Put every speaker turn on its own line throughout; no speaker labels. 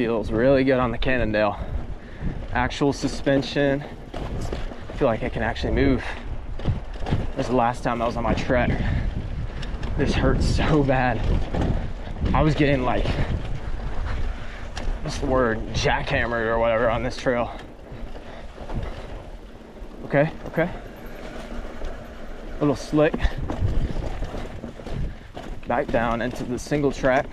feels really good on the Cannondale. Actual suspension. I feel like I can actually move. This was the last time I was on my trek. This hurts so bad. I was getting like, what's the word, jackhammered or whatever on this trail. Okay, okay. A little slick. Back down into the single track.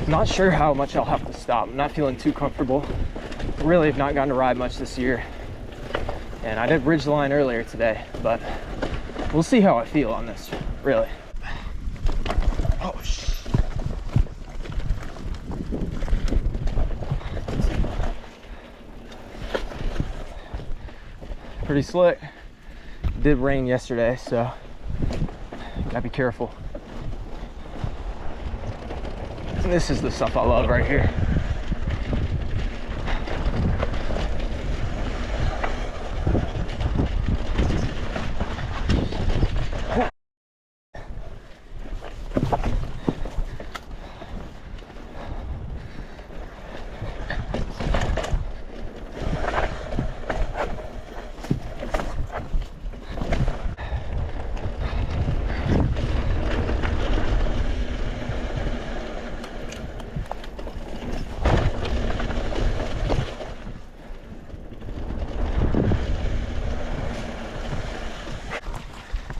Not sure how much I'll have to stop. I'm not feeling too comfortable. Really have not gotten to ride much this year. And I did Ridgeline earlier today, but we'll see how I feel on this, really. Oh, shit. Pretty slick. It did rain yesterday, so gotta be careful. This is the stuff I love right here.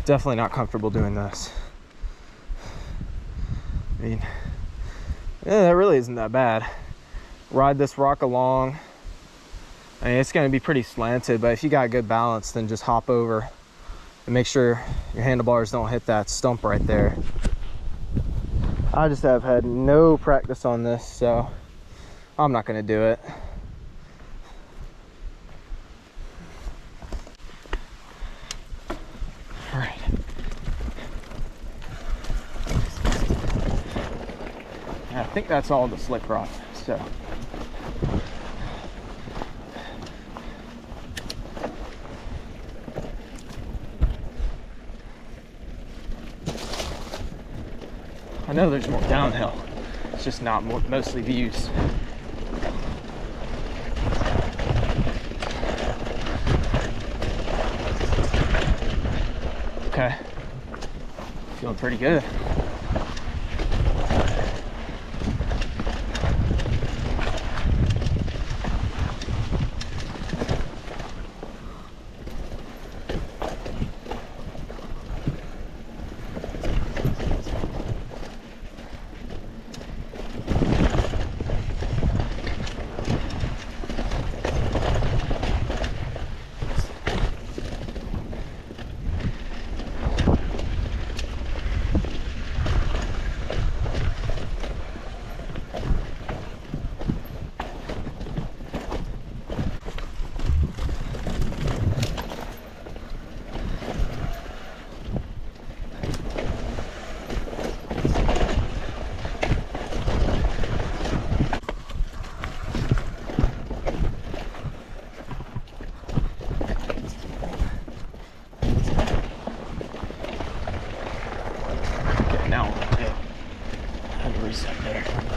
Definitely not comfortable doing this. I mean, yeah, that really isn't that bad. Ride this rock along. I mean, it's going to be pretty slanted, but if you got good balance, then just hop over and make sure your handlebars don't hit that stump right there. I just have had no practice on this, so I'm not going to do it. All right. I think that's all the slick rock, so. I know there's more downhill. It's just not mostly views. Okay, feeling pretty good. Now, okay, I have to reset there.